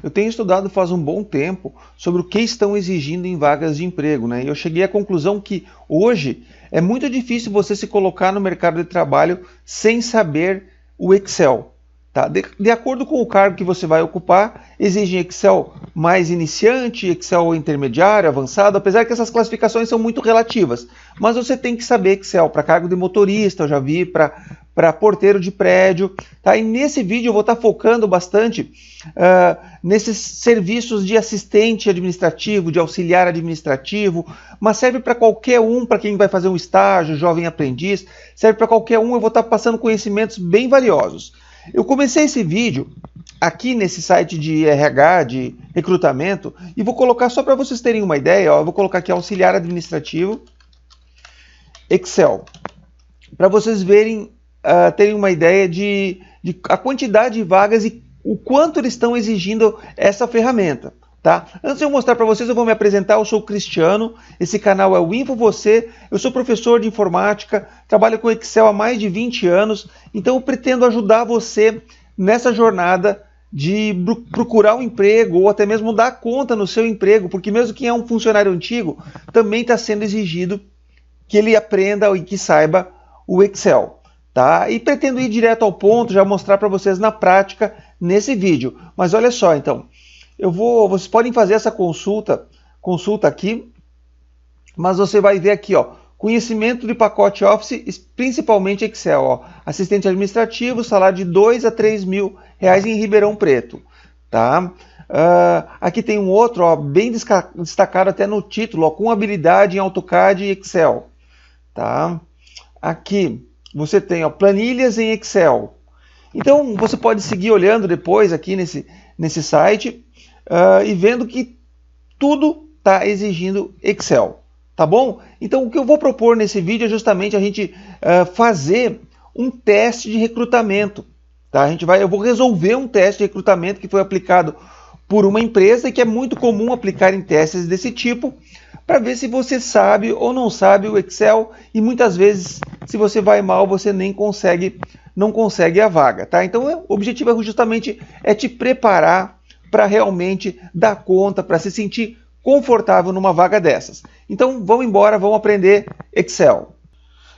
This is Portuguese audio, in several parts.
eu tenho estudado faz um bom tempo sobre o que estão exigindo em vagas de emprego, né? E eu cheguei à conclusão que hoje é muito difícil você se colocar no mercado de trabalho sem saber o Excel. Tá? De acordo com o cargo que você vai ocupar, exigem Excel mais iniciante, Excel intermediário, avançado, apesar que essas classificações são muito relativas. Mas você tem que saber Excel para cargo de motorista, eu já vi, para porteiro de prédio. Tá? E nesse vídeo eu vou estar focando bastante nesses serviços de assistente administrativo, de auxiliar administrativo, mas serve para qualquer um, para quem vai fazer um estágio, jovem aprendiz, serve para qualquer um, eu vou estar passando conhecimentos bem valiosos. Eu comecei esse vídeo aqui nesse site de RH, de recrutamento, e vou colocar só para vocês terem uma ideia, ó, eu vou colocar aqui auxiliar administrativo, Excel, para vocês verem, terem uma ideia de a quantidade de vagas e o quanto eles estão exigindo essa ferramenta. Tá? Antes de eu mostrar para vocês, eu vou me apresentar. Eu sou o Cristiano, esse canal é o InfoVocê, eu sou professor de informática, trabalho com Excel há mais de 20 anos, então eu pretendo ajudar você nessa jornada de procurar um emprego ou até mesmo dar conta no seu emprego, porque mesmo quem é um funcionário antigo, também está sendo exigido que ele aprenda e que saiba o Excel. Tá? E pretendo ir direto ao ponto, já mostrar para vocês na prática nesse vídeo. Mas olha só, então, vocês podem fazer essa consulta aqui, mas você vai ver aqui, ó, conhecimento de pacote Office, principalmente Excel, ó, assistente administrativo, salário de 2 a 3 mil reais em Ribeirão Preto, tá? Aqui tem um outro, ó, bem destacado até no título, ó, com habilidade em AutoCAD e Excel, tá? Aqui você tem, ó, planilhas em Excel. Então você pode seguir olhando depois aqui nesse site, e vendo que tudo está exigindo Excel, tá bom? Então o que eu vou propor nesse vídeo é justamente a gente fazer um teste de recrutamento, tá? Eu vou resolver um teste de recrutamento que foi aplicado por uma empresa e que é muito comum aplicar em testes desse tipo, para ver se você sabe ou não sabe o Excel, e muitas vezes, se você vai mal, você não consegue a vaga, tá? Então o objetivo é justamente te preparar para realmente dar conta, para se sentir confortável numa vaga dessas. Então vamos embora, vamos aprender Excel.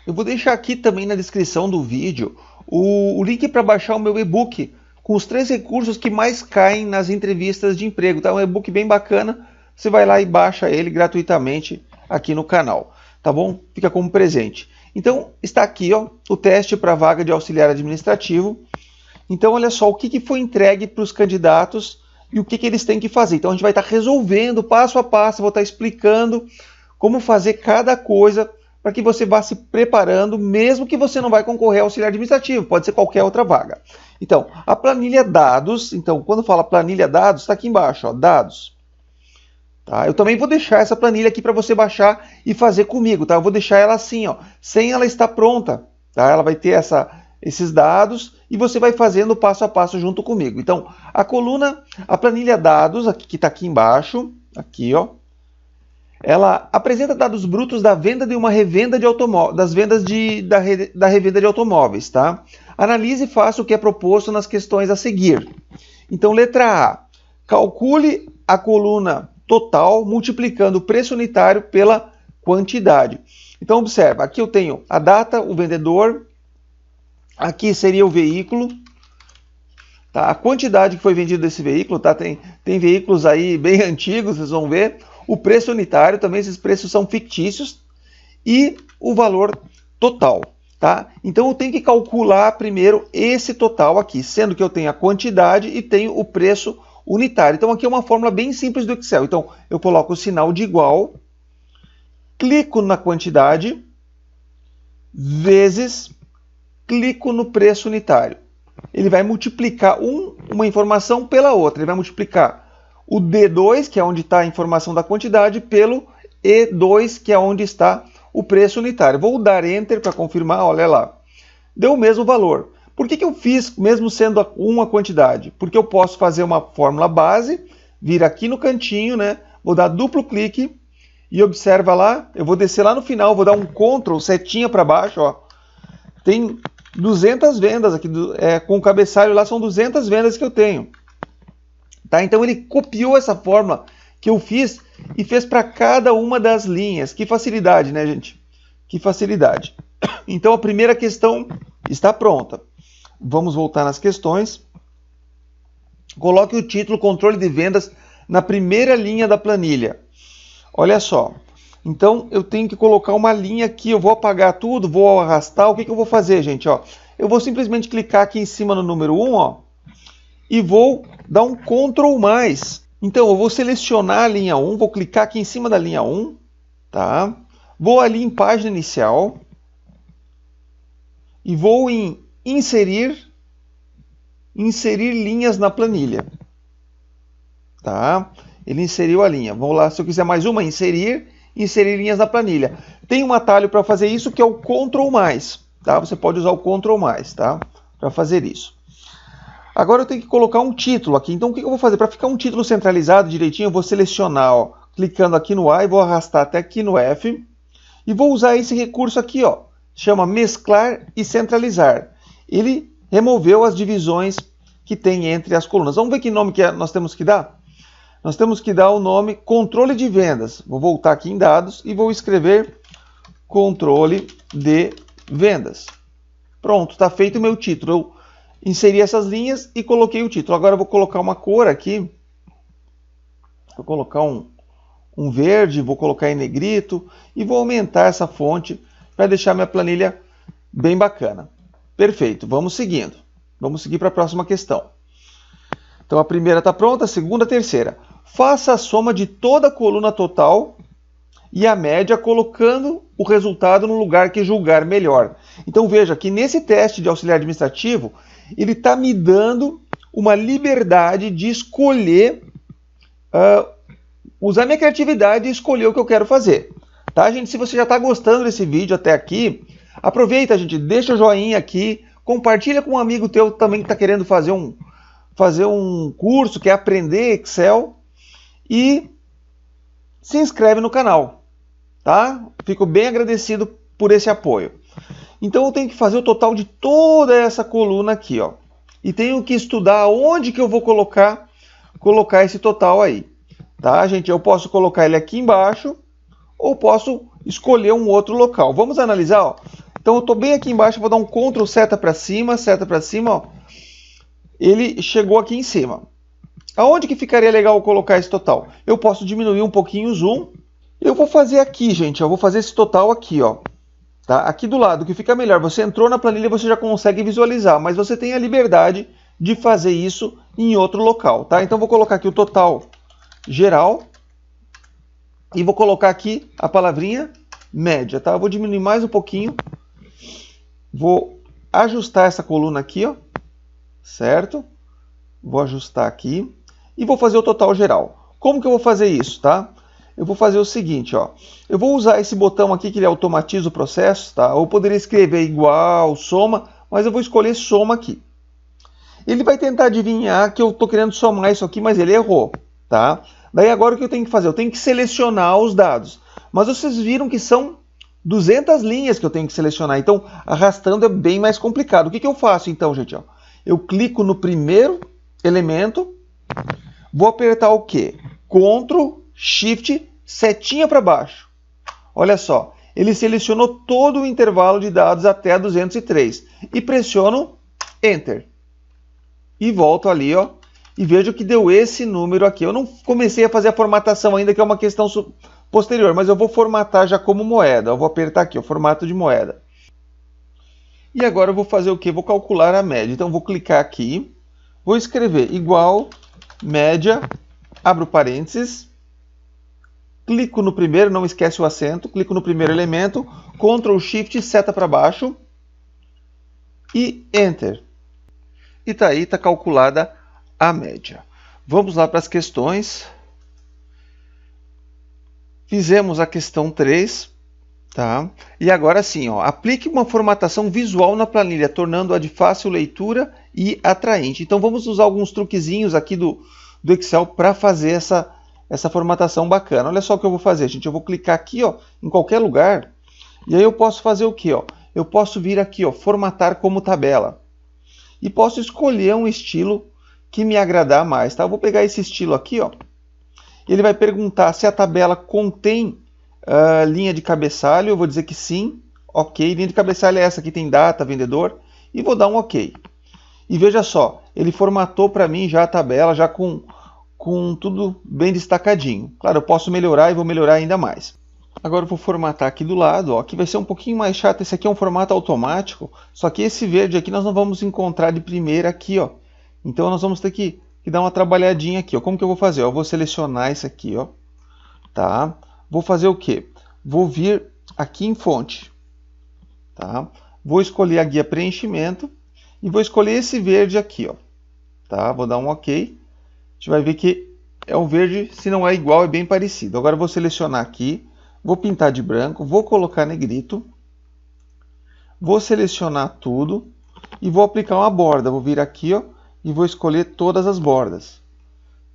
Eu vou deixar aqui também na descrição do vídeo o link para baixar o meu e-book com os 3 recursos que mais caem nas entrevistas de emprego. Tá? É um e-book bem bacana, você vai lá e baixa ele gratuitamente aqui no canal, tá bom? Fica como presente. Então está aqui, ó, o teste para a vaga de auxiliar administrativo. Então olha só o que foi entregue para os candidatos e o que eles têm que fazer. Então a gente vai estar resolvendo passo a passo, vou estar explicando como fazer cada coisa para que você vá se preparando, mesmo que você não vai concorrer ao auxiliar administrativo, pode ser qualquer outra vaga. Então, a planilha dados, então quando fala planilha dados, está aqui embaixo, ó, dados. Tá? Eu também vou deixar essa planilha aqui para você baixar e fazer comigo, tá? Eu vou deixar ela assim, ó, sem ela estar pronta, tá? Ela vai ter esses dados e você vai fazendo passo a passo junto comigo. Então, a planilha dados, que está aqui embaixo, aqui, ó, ela apresenta dados brutos da venda de uma revenda de automóveis, das vendas da revenda de automóveis, tá? Analise e faça o que é proposto nas questões a seguir. Então, letra A, calcule a coluna total multiplicando o preço unitário pela quantidade. Então, observa, aqui eu tenho a data, o vendedor, aqui seria o veículo, tá? A quantidade que foi vendido desse veículo, tá? Tem veículos aí bem antigos, vocês vão ver. O preço unitário, também esses preços são fictícios. E o valor total, tá? Então eu tenho que calcular primeiro esse total aqui, sendo que eu tenho a quantidade e tenho o preço unitário. Então aqui é uma fórmula bem simples do Excel. Então eu coloco o sinal de igual, clico na quantidade, vezes, clico no preço unitário. Ele vai multiplicar uma informação pela outra. Ele vai multiplicar o D2, que é onde está a informação da quantidade, pelo E2, que é onde está o preço unitário. Vou dar Enter para confirmar, olha lá. Deu o mesmo valor. Por que eu fiz, mesmo sendo uma quantidade? Porque eu posso fazer uma fórmula base, vir aqui no cantinho, né? Vou dar duplo clique e observa lá, eu vou descer lá no final, vou dar um Ctrl, setinha para baixo, ó. Tem 200 vendas aqui, com o cabeçalho lá são 200 vendas que eu tenho. Tá? Então ele copiou essa fórmula que eu fiz e fez para cada uma das linhas. Que facilidade, né, gente? Que facilidade. Então a primeira questão está pronta. Vamos voltar nas questões. Coloque o título Controle de Vendas na primeira linha da planilha. Olha só. Então eu tenho que colocar uma linha aqui. Eu vou apagar tudo, vou arrastar. O que eu vou fazer, gente? Ó, eu vou simplesmente clicar aqui em cima no número 1, ó, e vou dar um Ctrl+. Então eu vou selecionar a linha 1, vou clicar aqui em cima da linha 1, tá? Vou ali em página inicial e vou em inserir linhas na planilha. Tá? Ele inseriu a linha. Vamos lá, se eu quiser mais uma, inserir linhas na planilha. Tem um atalho para fazer isso que é o Ctrl+, tá? Você pode usar o Ctrl+, tá? Para fazer isso. Agora eu tenho que colocar um título aqui. Então o que eu vou fazer? Para ficar um título centralizado direitinho, eu vou selecionar, ó, clicando aqui no A e vou arrastar até aqui no F. E vou usar esse recurso aqui, ó, chama mesclar e centralizar. Ele removeu as divisões que tem entre as colunas. Vamos ver que nome que nós temos que dar? Nós temos que dar o nome controle de vendas. Vou voltar aqui em dados e vou escrever controle de vendas. Pronto, está feito o meu título. Eu inseri essas linhas e coloquei o título. Agora eu vou colocar uma cor aqui. Vou colocar um verde, vou colocar em negrito e vou aumentar essa fonte para deixar minha planilha bem bacana. Perfeito, vamos seguindo. Vamos seguir para a próxima questão. Então a primeira está pronta, a segunda, a terceira. Faça a soma de toda a coluna total e a média colocando o resultado no lugar que julgar melhor. Então veja que nesse teste de auxiliar administrativo, ele está me dando uma liberdade de escolher, usar minha criatividade e escolher o que eu quero fazer. Tá, gente? Se você já está gostando desse vídeo até aqui, aproveita, gente, deixa o joinha aqui, compartilha com um amigo teu também que está querendo fazer um curso, quer aprender Excel, e se inscreve no canal, tá? Fico bem agradecido por esse apoio. Então eu tenho que fazer o total de toda essa coluna aqui, ó, e tenho que estudar onde que eu vou colocar esse total aí, tá, gente? Eu posso colocar ele aqui embaixo ou posso escolher um outro local. Vamos analisar, ó. Então eu estou bem aqui embaixo, vou dar um Ctrl seta para cima, ó. Ele chegou aqui em cima. Aonde que ficaria legal colocar esse total? Eu posso diminuir um pouquinho o zoom. Eu vou fazer aqui, gente, eu vou fazer esse total aqui, ó. Tá? Aqui do lado, que fica melhor. Você entrou na planilha, você já consegue visualizar, mas você tem a liberdade de fazer isso em outro local, tá? Então vou colocar aqui o total geral e vou colocar aqui a palavrinha média, tá? Eu vou diminuir mais um pouquinho. Vou ajustar essa coluna aqui, ó, certo? Vou ajustar aqui e vou fazer o total geral. Como que eu vou fazer isso, tá? Eu vou fazer o seguinte, ó. Eu vou usar esse botão aqui que ele automatiza o processo, tá? Eu poderia escrever igual, soma, mas eu vou escolher soma aqui. Ele vai tentar adivinhar que eu estou querendo somar isso aqui, mas ele errou, tá? Daí agora o que eu tenho que fazer? Eu tenho que selecionar os dados. Mas vocês viram que são 200 linhas que eu tenho que selecionar, então arrastando é bem mais complicado. O que eu faço então, gente? Ó, eu clico no primeiro elemento, vou apertar o quê? Ctrl, Shift, setinha para baixo. Olha só, ele selecionou todo o intervalo de dados até 203 e pressiono Enter. E volto ali, ó, e vejo que deu esse número aqui. Eu não comecei a fazer a formatação ainda, que é uma questão posterior, mas eu vou formatar já como moeda. Eu vou apertar aqui, o formato de moeda. E agora eu vou fazer o quê? Vou calcular a média. Então vou clicar aqui, vou escrever igual média, abro parênteses, clico no primeiro, não esquece o acento, clico no primeiro elemento, Ctrl Shift, seta para baixo e Enter. E tá aí, tá calculada a média. Vamos lá para as questões. Fizemos a questão 3, tá? E agora sim, ó, aplique uma formatação visual na planilha, tornando-a de fácil leitura e atraente. Então vamos usar alguns truquezinhos aqui do Excel para fazer essa formatação bacana. Olha só o que eu vou fazer, gente. Eu vou clicar aqui, ó, em qualquer lugar, e aí eu posso fazer o quê? Ó? Eu posso vir aqui, ó, formatar como tabela. E posso escolher um estilo que me agradar mais, tá? Eu vou pegar esse estilo aqui, ó. Ele vai perguntar se a tabela contém linha de cabeçalho. Eu vou dizer que sim. Ok, linha de cabeçalho é essa aqui, tem data, vendedor. E vou dar um ok. E veja só, ele formatou para mim já a tabela, já com tudo bem destacadinho. Claro, eu posso melhorar e vou melhorar ainda mais. Agora eu vou formatar aqui do lado, ó. Aqui vai ser um pouquinho mais chato. Esse aqui é um formato automático, só que esse verde aqui nós não vamos encontrar de primeira aqui, ó. Então nós vamos ter que dar uma trabalhadinha aqui, ó. Como que eu vou fazer? Eu vou selecionar isso aqui, ó. Tá? Vou fazer o quê? Vou vir aqui em fonte, tá? Vou escolher a guia preenchimento e vou escolher esse verde aqui, ó. Tá? Vou dar um ok. A gente vai ver que é um verde, se não é igual, é bem parecido. Agora eu vou selecionar aqui, vou pintar de branco, vou colocar negrito, vou selecionar tudo e vou aplicar uma borda. Vou vir aqui, ó, e vou escolher todas as bordas,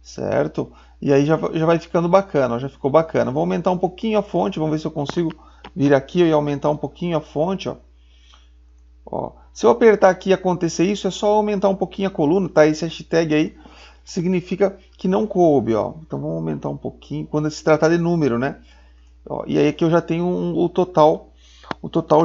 certo? E aí já vai ficando bacana, ó, já ficou bacana. Vou aumentar um pouquinho a fonte, vamos ver se eu consigo vir aqui e aumentar um pouquinho a fonte, ó. Ó, se eu apertar aqui e acontecer isso, é só aumentar um pouquinho a coluna, tá? Esse hashtag aí significa que não coube, ó. Então vamos aumentar um pouquinho, quando se tratar de número, né? Ó, e aí aqui eu já tenho o total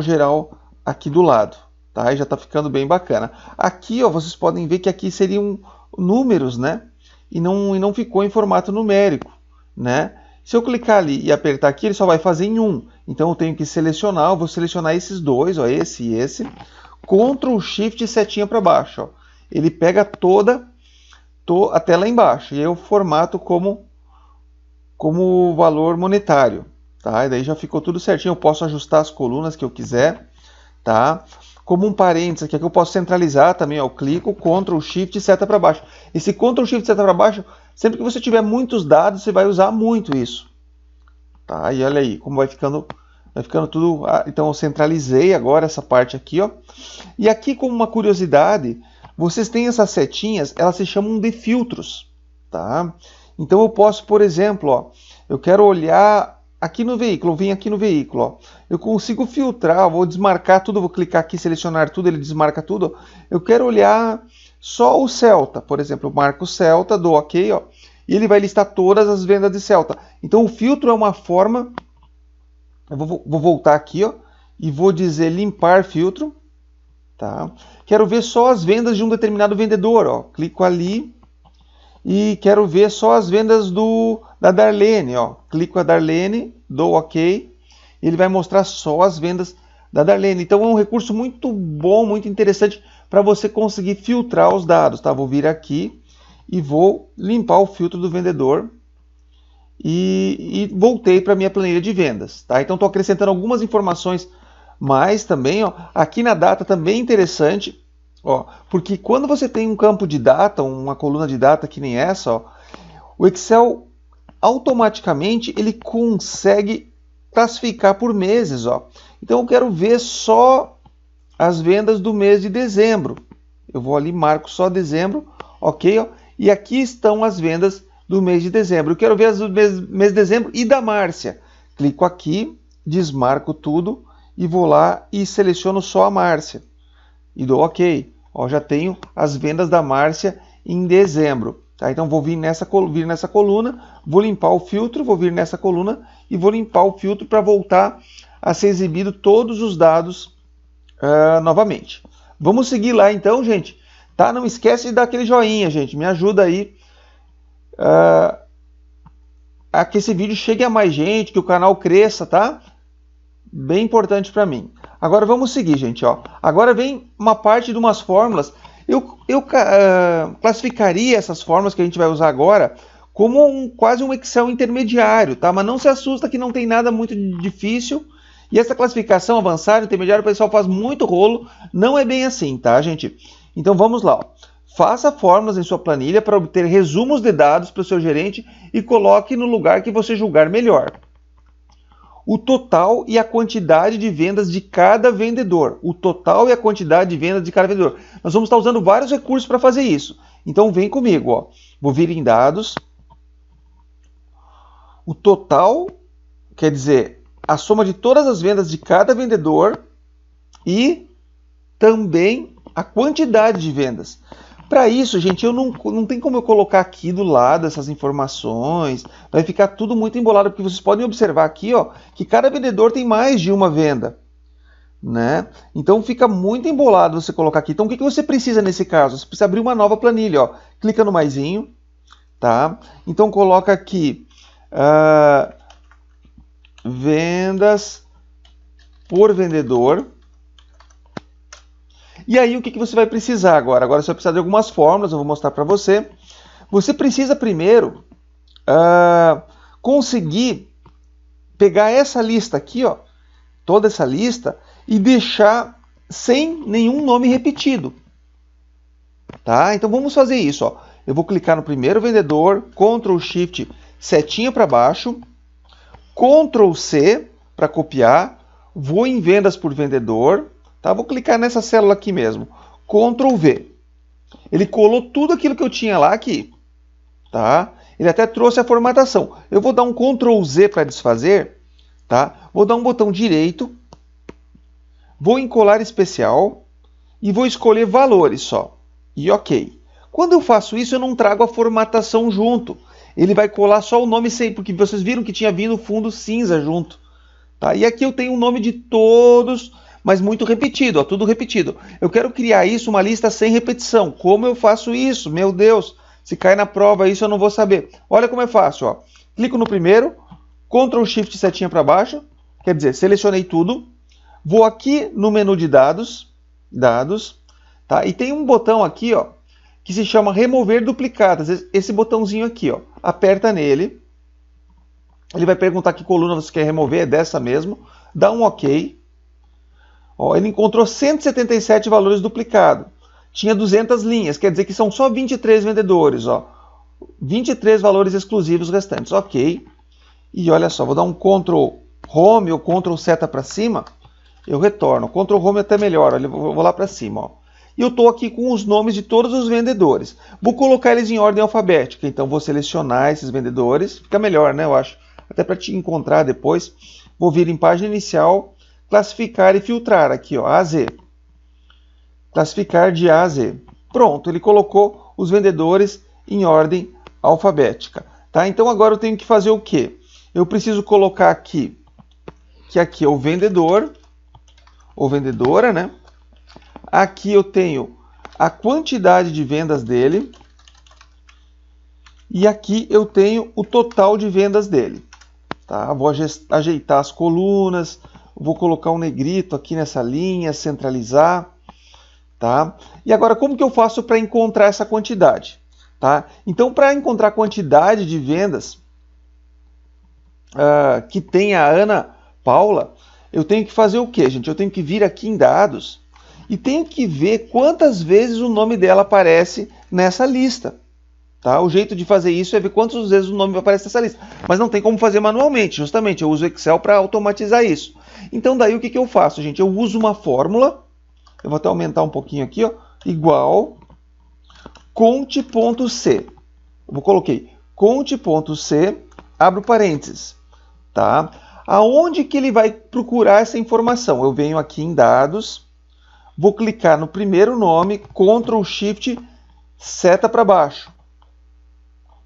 geral aqui do lado, tá? E já está ficando bem bacana. Aqui, ó, vocês podem ver que aqui seriam números, né? E não ficou em formato numérico, né? Se eu clicar ali e apertar aqui, ele só vai fazer em 1. Então eu tenho que selecionar, eu vou selecionar esses dois, ó, esse e esse. Ctrl Shift e setinha para baixo, ó. Ele pega até lá embaixo. E aí eu formato como valor monetário, tá? E daí já ficou tudo certinho. Eu posso ajustar as colunas que eu quiser, tá? Como um parênteses aqui, eu posso centralizar também, ó, eu clico, Ctrl Shift e seta para baixo. Esse Ctrl Shift e seta para baixo, sempre que você tiver muitos dados, você vai usar muito isso. Tá? E olha aí, como vai ficando tudo. Então eu centralizei agora essa parte aqui, ó. E aqui, como uma curiosidade, vocês têm essas setinhas, elas se chamam de filtros, tá? Então eu posso, por exemplo, ó, eu quero olhar aqui no veículo, eu venho aqui no veículo, ó, eu consigo filtrar, vou desmarcar tudo, vou clicar aqui, selecionar tudo, ele desmarca tudo. Eu quero olhar só o Celta, por exemplo, eu marco o Celta, dou OK, ó, e ele vai listar todas as vendas de Celta. Então o filtro é uma forma, eu vou voltar aqui, ó, e vou dizer limpar filtro, tá? Quero ver só as vendas de um determinado vendedor, ó, clico ali. E quero ver só as vendas da Darlene, ó. Clico a Darlene, dou OK. Ele vai mostrar só as vendas da Darlene. Então é um recurso muito bom, muito interessante para você conseguir filtrar os dados, tá? Vou vir aqui e vou limpar o filtro do vendedor e voltei para a minha planilha de vendas, tá? Então estou acrescentando algumas informações mais também, ó. Aqui na data também é interessante. Ó, porque quando você tem um campo de data, uma coluna de data que nem essa, ó, o Excel automaticamente ele consegue classificar por meses. Ó. Então eu quero ver só as vendas do mês de dezembro. Eu vou ali, marco só dezembro, ok? Ó, e aqui estão as vendas do mês de dezembro. Eu quero ver as do mês de dezembro e da Márcia. Clico aqui, desmarco tudo e vou lá e seleciono só a Márcia. E dou OK. Ó, já tenho as vendas da Márcia em dezembro. Tá? Então vou vir nessa coluna, vou limpar o filtro, vou vir nessa coluna e vou limpar o filtro para voltar a ser exibido todos os dados novamente. Vamos seguir lá então, gente. Tá? Não esquece de dar aquele joinha, gente. Me ajuda aí a que esse vídeo chegue a mais gente, que o canal cresça, tá? Bem importante para mim. Agora vamos seguir, gente. Ó. Agora vem uma parte de umas fórmulas. Eu classificaria essas fórmulas que a gente vai usar agora como quase um Excel intermediário, tá? Mas não se assusta que não tem nada muito difícil. E essa classificação avançada, intermediária, o pessoal faz muito rolo. Não é bem assim, tá, gente? Então vamos lá. Ó. Faça fórmulas em sua planilha para obter resumos de dados para o seu gerente e coloque no lugar que você julgar melhor. O total e a quantidade de vendas de cada vendedor. O total e a quantidade de vendas de cada vendedor. Nós vamos estar usando vários recursos para fazer isso. Então vem comigo. Ó. Vou vir em dados. O total, quer dizer, a soma de todas as vendas de cada vendedor e também a quantidade de vendas. Para isso, gente, eu não tem como eu colocar aqui do lado essas informações, vai ficar tudo muito embolado, porque vocês podem observar aqui, ó, que cada vendedor tem mais de uma venda, né? Então fica muito embolado você colocar aqui. Então o que você precisa nesse caso? Você precisa abrir uma nova planilha, ó. Clica no maisinho, tá? Então coloca aqui vendas por vendedor. E aí o que você vai precisar agora? Agora você vai precisar de algumas fórmulas, eu vou mostrar para você. Você precisa primeiro conseguir pegar essa lista aqui, ó, toda essa lista, e deixar sem nenhum nome repetido. Tá? Então vamos fazer isso, ó. Eu vou clicar no primeiro vendedor, Ctrl Shift, setinha para baixo, Ctrl C para copiar, vou em vendas por vendedor, tá? Vou clicar nessa célula aqui mesmo, Ctrl V. Ele colou tudo aquilo que eu tinha lá aqui, tá? Ele até trouxe a formatação. Eu vou dar um Ctrl Z para desfazer, tá? Vou dar um botão direito, vou em colar especial e vou escolher valores só. E ok. Quando eu faço isso, eu não trago a formatação junto. Ele vai colar só o nome sem, porque vocês viram que tinha vindo fundo cinza junto. Tá? E aqui eu tenho o nome de todos, mas muito repetido, ó, tudo repetido. Eu quero criar isso, uma lista sem repetição. Como eu faço isso? Meu Deus, se cai na prova isso eu não vou saber. Olha como é fácil. Ó. Clico no primeiro, Ctrl Shift setinha para baixo, quer dizer, selecionei tudo. Vou aqui no menu de dados, tá? E tem um botão aqui, ó, que se chama remover duplicadas. Esse botãozinho aqui, ó, aperta nele. Ele vai perguntar que coluna você quer remover, é dessa mesmo. Dá um OK. Ó, ele encontrou 177 valores duplicados. Tinha 200 linhas, quer dizer que são só 23 vendedores, ó. 23 valores exclusivos restantes, OK. E olha só, vou dar um Ctrl Home ou Ctrl seta para cima. Eu retorno. Ctrl Home é até melhor, eu vou lá para cima, ó. E eu estou aqui com os nomes de todos os vendedores. Vou colocar eles em ordem alfabética. Então, vou selecionar esses vendedores. Fica melhor, né? Eu acho. Até para te encontrar depois. Vou vir em página inicial, classificar e filtrar. Aqui, ó, A a Z. Classificar de A a Z. Pronto, ele colocou os vendedores em ordem alfabética. Tá? Então, agora eu tenho que fazer o quê? Eu preciso colocar aqui, que aqui é o vendedor, ou vendedora, né? Aqui eu tenho a quantidade de vendas dele. E aqui eu tenho o total de vendas dele. Tá? Vou ajeitar as colunas. Vou colocar um negrito aqui nessa linha, centralizar. Tá? E agora, como que eu faço para encontrar essa quantidade? Tá? Então, para encontrar a quantidade de vendas que tem a Ana Paula, eu tenho que fazer o quê, gente? Eu tenho que vir aqui em dados e tenho que ver quantas vezes o nome dela aparece nessa lista. Tá? O jeito de fazer isso é ver quantas vezes o nome aparece nessa lista. Mas não tem como fazer manualmente, justamente. Eu uso o Excel para automatizar isso. Então daí o que eu faço, gente? Eu uso uma fórmula, eu vou até aumentar um pouquinho aqui, ó, igual conte.c. Eu coloquei conte.c, abro parênteses. Tá? Aonde que ele vai procurar essa informação? Eu venho aqui em dados, vou clicar no primeiro nome, Ctrl Shift, seta para baixo.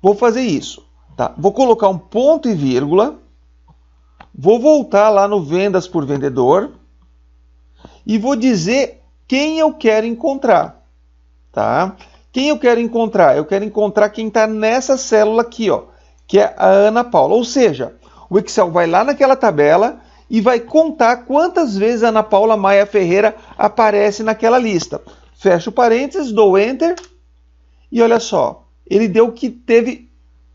Vou fazer isso. Tá? Vou colocar um ponto e vírgula, vou voltar lá no vendas por vendedor e vou dizer quem eu quero encontrar. Tá? Quem eu quero encontrar? Eu quero encontrar quem está nessa célula aqui, ó, que é a Ana Paula. Ou seja, o Excel vai lá naquela tabela e vai contar quantas vezes a Ana Paula Maia Ferreira aparece naquela lista. Fecho parênteses, dou Enter e olha só, ele deu que teve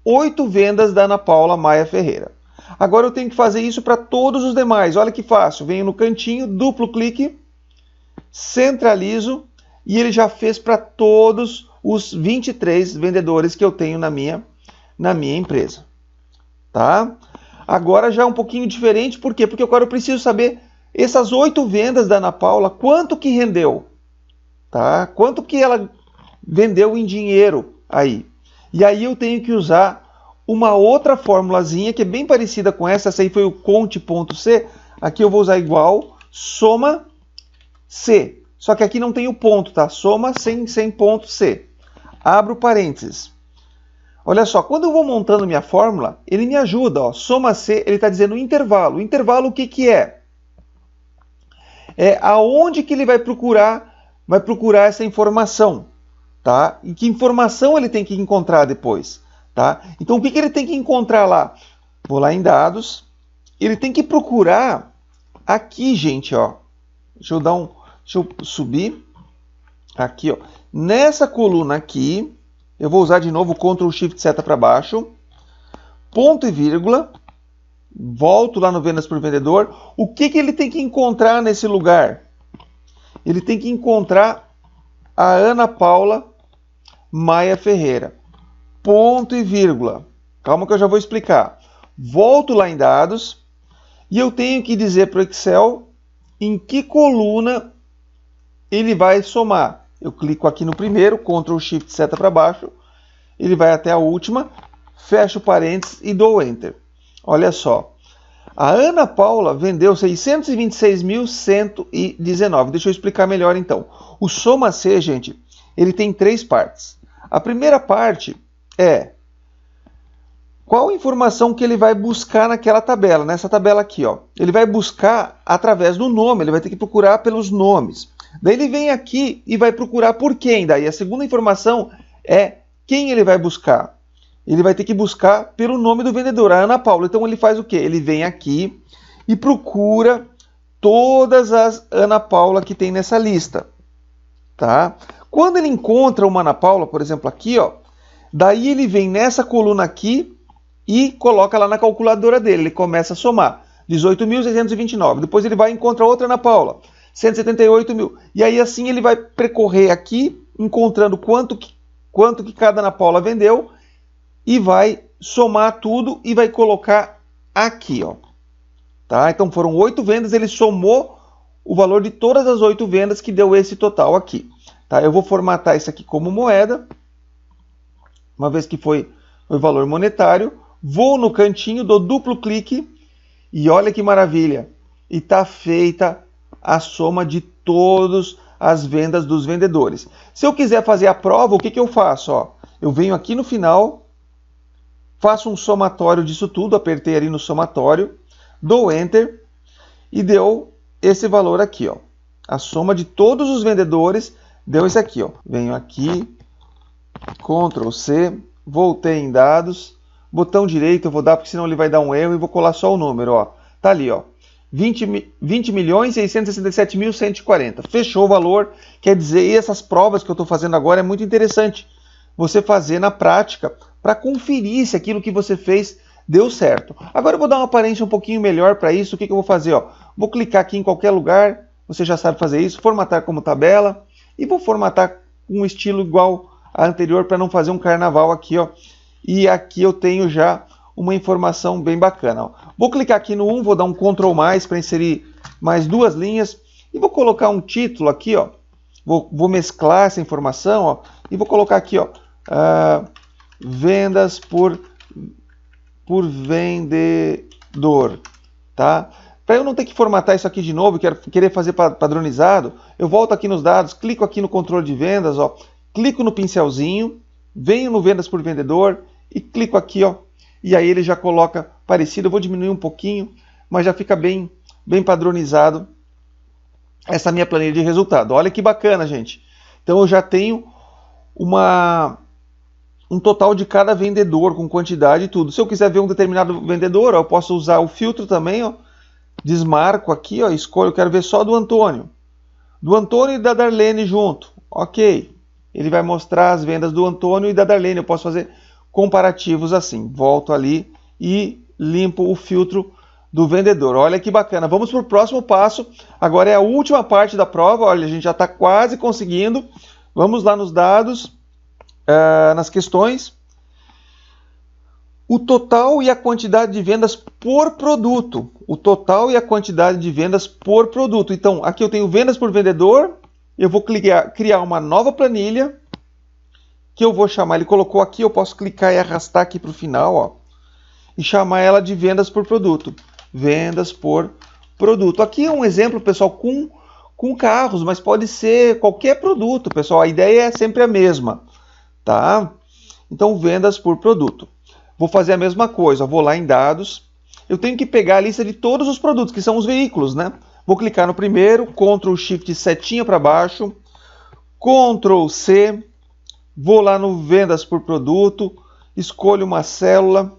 8 vendas da Ana Paula Maia Ferreira. Agora eu tenho que fazer isso para todos os demais. Olha que fácil, venho no cantinho, duplo clique, centralizo e ele já fez para todos os 23 vendedores que eu tenho na minha empresa. Tá? Agora já é um pouquinho diferente, por quê? Porque agora eu preciso saber essas 8 vendas da Ana Paula, quanto que rendeu? Tá? Quanto que ela vendeu em dinheiro aí? E aí eu tenho que usar uma outra formulazinha que é bem parecida com essa aí foi o conte.c. Aqui eu vou usar igual, soma C. Só que aqui não tem o ponto, tá? Soma sem ponto C. abro parênteses. Olha só, quando eu vou montando minha fórmula, ele me ajuda. Ó, soma C, ele está dizendo intervalo. Intervalo o que, que é? É aonde que ele vai procurar essa informação. Tá? E que informação ele tem que encontrar depois. Tá? Então o que, que ele tem que encontrar lá? Vou lá em dados. Ele tem que procurar aqui, gente. Ó. Deixa eu subir. Aqui, ó. Nessa coluna aqui. Eu vou usar de novo o Ctrl Shift seta para baixo. Ponto e vírgula. Volto lá no vendas por vendedor. O que, que ele tem que encontrar nesse lugar? Ele tem que encontrar a Ana Paula Maia Ferreira. Ponto e vírgula. Calma que eu já vou explicar. Volto lá em dados. E eu tenho que dizer para o Excel em que coluna ele vai somar. Eu clico aqui no primeiro, Ctrl Shift seta para baixo, ele vai até a última, fecho parênteses e dou Enter. Olha só, a Ana Paula vendeu 626.119. Deixa eu explicar melhor então. O Soma C, gente, ele tem 3 partes. A primeira parte é qual informação que ele vai buscar naquela tabela, nessa tabela aqui, ó. Ele vai buscar através do nome, ele vai ter que procurar pelos nomes. Daí ele vem aqui e vai procurar por quem. Daí a segunda informação é quem ele vai buscar. Ele vai ter que buscar pelo nome do vendedor, a Ana Paula. Então ele faz o quê? Ele vem aqui e procura todas as Ana Paula que tem nessa lista. Tá? Quando ele encontra uma Ana Paula, por exemplo, aqui, ó, daí ele vem nessa coluna aqui e coloca lá na calculadora dele. Ele começa a somar. 18.629. Depois ele vai e encontra outra Ana Paula. 178 mil. E aí assim ele vai percorrer aqui, encontrando quanto que cada Ana Paula vendeu e vai somar tudo e vai colocar aqui, ó. Tá? Então foram 8 vendas, ele somou o valor de todas as 8 vendas que deu esse total aqui. Tá? Eu vou formatar isso aqui como moeda, uma vez que foi o valor monetário. Vou no cantinho, dou duplo clique e olha que maravilha. E está feita a soma de todas as vendas dos vendedores. Se eu quiser fazer a prova, o que, que eu faço? Ó, eu venho aqui no final, faço um somatório disso tudo, apertei ali no somatório, dou Enter e deu esse valor aqui. Ó. A soma de todos os vendedores deu esse aqui. Ó. Venho aqui, Ctrl C, voltei em dados, botão direito eu vou dar, porque senão ele vai dar um erro, e vou colar só o número. Ó. Tá ali, ó. 20.667.140. Fechou o valor. Quer dizer, e essas provas que eu estou fazendo agora é muito interessante você fazer na prática para conferir se aquilo que você fez deu certo. Agora eu vou dar uma aparência um pouquinho melhor para isso. O que, que eu vou fazer? Ó? Vou clicar aqui em qualquer lugar. Você já sabe fazer isso. Formatar como tabela. E vou formatar com um estilo igual a anterior para não fazer um carnaval aqui. Ó. E aqui eu tenho já uma informação bem bacana. Ó. Vou clicar aqui no 1, vou dar um Ctrl+, para inserir mais 2 linhas. E vou colocar um título aqui, ó. Vou mesclar essa informação, ó. E vou colocar aqui, ó. Vendas por vendedor. Tá? Para eu não ter que formatar isso aqui de novo, querer fazer padronizado, eu volto aqui nos dados, clico aqui no controle de vendas, ó. Clico no pincelzinho, venho no vendas por vendedor e clico aqui, ó. E aí ele já coloca parecido. Eu vou diminuir um pouquinho, mas já fica bem padronizado essa minha planilha de resultado. Olha que bacana, gente. Então eu já tenho um total de cada vendedor com quantidade e tudo. Se eu quiser ver um determinado vendedor, ó, eu posso usar o filtro também. Ó, desmarco aqui, ó, escolho, eu quero ver só do Antônio. Do Antônio e da Darlene junto. Ok. Ele vai mostrar as vendas do Antônio e da Darlene. Eu posso fazer comparativos assim. Volto ali e limpo o filtro do vendedor. Olha que bacana. Vamos para o próximo passo. Agora é a última parte da prova. Olha, a gente já está quase conseguindo. Vamos lá nos dados, nas questões. O total e a quantidade de vendas por produto. O total e a quantidade de vendas por produto. Então, aqui eu tenho vendas por vendedor. Eu vou criar uma nova planilha, que eu vou chamar, ele colocou aqui, eu posso clicar e arrastar aqui para o final, ó, e chamar ela de vendas por produto. Vendas por produto. Aqui é um exemplo, pessoal, com carros, mas pode ser qualquer produto, pessoal. A ideia é sempre a mesma, tá? Então, vendas por produto. Vou fazer a mesma coisa, vou lá em dados. Eu tenho que pegar a lista de todos os produtos, que são os veículos, né? Vou clicar no primeiro, Ctrl Shift setinha para baixo, Ctrl C, vou lá no vendas por produto, escolho uma célula,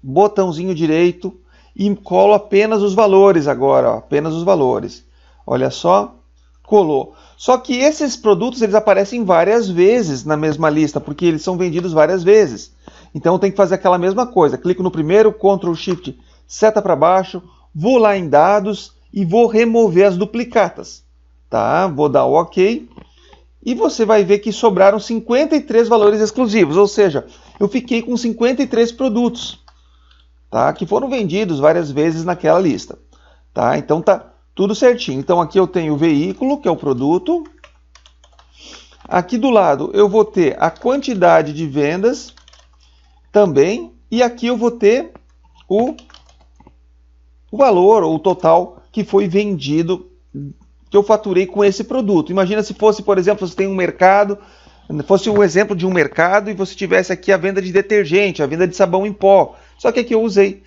botãozinho direito e colo apenas os valores agora, ó, apenas os valores. Olha só, colou. Só que esses produtos eles aparecem várias vezes na mesma lista, porque eles são vendidos várias vezes. Então eu tenho que fazer aquela mesma coisa. Clico no primeiro, Ctrl Shift, seta para baixo, vou lá em dados e vou remover as duplicatas. Tá? Vou dar o OK. E você vai ver que sobraram 53 valores exclusivos, ou seja, eu fiquei com 53 produtos, tá? Que foram vendidos várias vezes naquela lista. Tá? Então tá tudo certinho. Então aqui eu tenho o veículo, que é o produto. Aqui do lado eu vou ter a quantidade de vendas também. E aqui eu vou ter o valor, ou o total que foi vendido, que eu faturei com esse produto. Imagina se fosse, por exemplo, você tem um mercado, fosse um exemplo de um mercado e você tivesse aqui a venda de detergente, a venda de sabão em pó. Só que aqui eu usei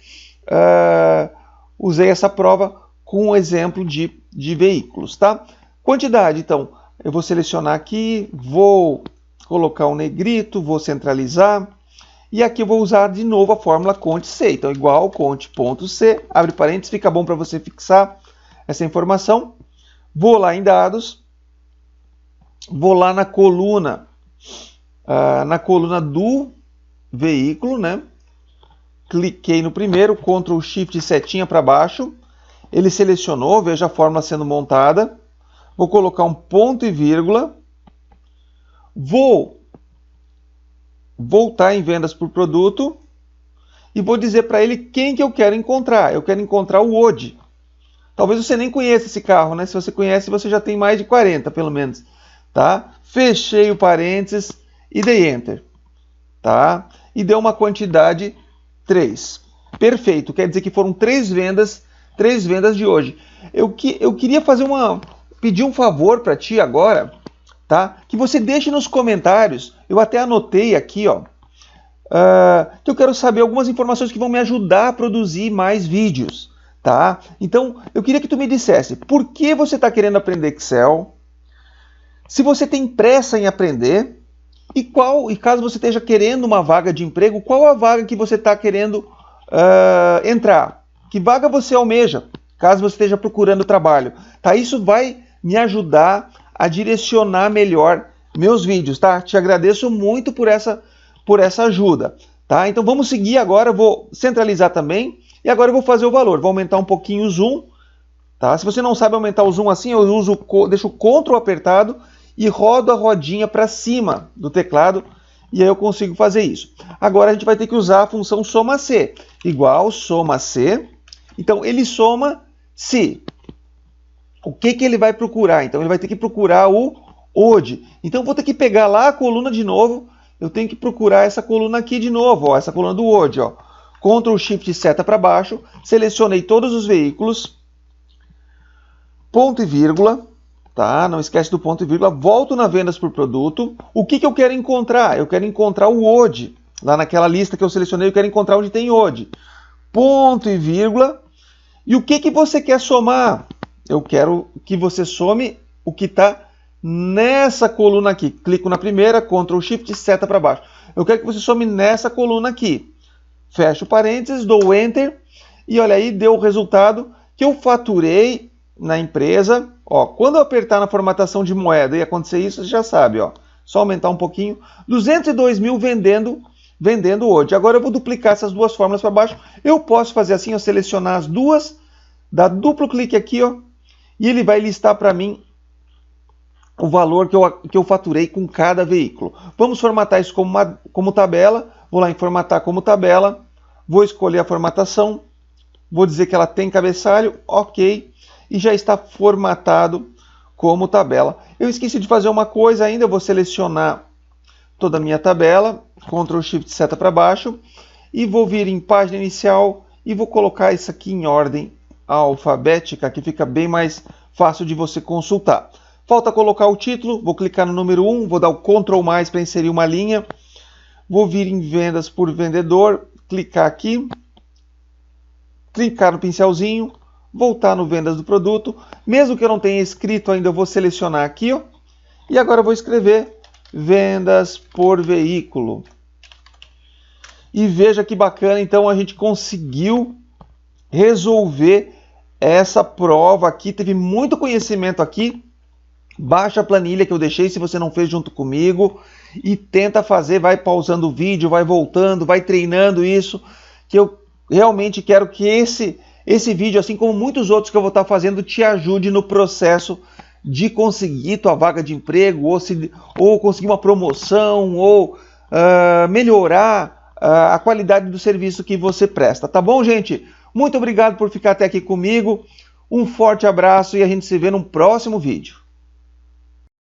essa prova com um exemplo de veículos, tá? Quantidade, então, eu vou selecionar aqui, vou colocar um negrito, vou centralizar, e aqui eu vou usar de novo a fórmula cont.c. Então, igual cont.c, abre parênteses, fica bom para você fixar essa informação. Vou lá em dados, vou lá na coluna do veículo, né? Cliquei no primeiro, Ctrl Shift setinha para baixo, ele selecionou, veja a fórmula sendo montada. Vou colocar um ponto e vírgula, vou voltar em vendas por produto e vou dizer para ele quem que eu quero encontrar. Eu quero encontrar o Odi. Talvez você nem conheça esse carro, né? Se você conhece, você já tem mais de 40, pelo menos. Tá? Fechei o parênteses e dei Enter. Tá? E deu uma quantidade 3. Perfeito. Quer dizer que foram 3 vendas de hoje. Eu queria pedir um favor para ti agora, tá? Que você deixe nos comentários. Eu até anotei aqui, ó. Que eu quero saber algumas informações que vão me ajudar a produzir mais vídeos. Tá? Então, eu queria que tu me dissesse por que você está querendo aprender Excel, se você tem pressa em aprender, e caso você esteja querendo uma vaga de emprego, qual a vaga que você está querendo entrar? Que vaga você almeja, caso você esteja procurando trabalho? Tá? Isso vai me ajudar a direcionar melhor meus vídeos. Tá? Te agradeço muito por essa ajuda. Tá? Então vamos seguir agora, eu vou centralizar também. E agora eu vou fazer o valor, vou aumentar um pouquinho o zoom. Tá? Se você não sabe aumentar o zoom assim, eu deixo o Ctrl apertado e rodo a rodinha para cima do teclado. E aí eu consigo fazer isso. Agora a gente vai ter que usar a função soma C. Igual soma C. Então ele soma se. O que ele vai procurar? Então ele vai ter que procurar o Odi. Então eu vou ter que pegar lá a coluna de novo. Eu tenho que procurar essa coluna aqui de novo, ó, essa coluna do Odi, ó. Ctrl Shift seta para baixo, selecionei todos os veículos, ponto e vírgula, tá? Não esquece do ponto e vírgula, volto na vendas por produto. O que eu quero encontrar? Eu quero encontrar o Odi. Lá naquela lista que eu selecionei, eu quero encontrar onde tem Odi. Ponto e vírgula. E o que você quer somar? Eu quero que você some o que está nessa coluna aqui. Clico na primeira, Ctrl Shift seta para baixo. Eu quero que você some nessa coluna aqui. Fecho parênteses, dou Enter e olha aí, deu o resultado que eu faturei na empresa. Ó, quando eu apertar na formatação de moeda e acontecer isso, você já sabe, ó, só aumentar um pouquinho, 202 mil vendendo hoje. Agora eu vou duplicar essas duas fórmulas para baixo. Eu posso fazer assim, ó, selecionar as duas, dar duplo clique aqui, ó, e ele vai listar para mim o valor que eu faturei com cada veículo. Vamos formatar isso como tabela. Vou lá em formatar como tabela, vou escolher a formatação, vou dizer que ela tem cabeçalho, ok, e já está formatado como tabela. Eu esqueci de fazer uma coisa ainda, eu vou selecionar toda a minha tabela, Ctrl Shift seta para baixo, e vou vir em página inicial e vou colocar isso aqui em ordem alfabética, que fica bem mais fácil de você consultar. Falta colocar o título, vou clicar no número 1, vou dar o Ctrl+, para inserir uma linha. Vou vir em vendas por vendedor, clicar aqui, clicar no pincelzinho, voltar no vendas do produto. Mesmo que eu não tenha escrito ainda, eu vou selecionar aqui, ó, e agora eu vou escrever vendas por veículo. E veja que bacana, então a gente conseguiu resolver essa prova aqui, teve muito conhecimento aqui. Baixa a planilha que eu deixei se você não fez junto comigo e tenta fazer, vai pausando o vídeo, vai voltando, vai treinando isso, que eu realmente quero que esse vídeo, assim como muitos outros que eu vou estar fazendo, te ajude no processo de conseguir tua vaga de emprego, ou conseguir uma promoção, ou melhorar a qualidade do serviço que você presta. Tá bom, gente? Muito obrigado por ficar até aqui comigo. Um forte abraço e a gente se vê no próximo vídeo.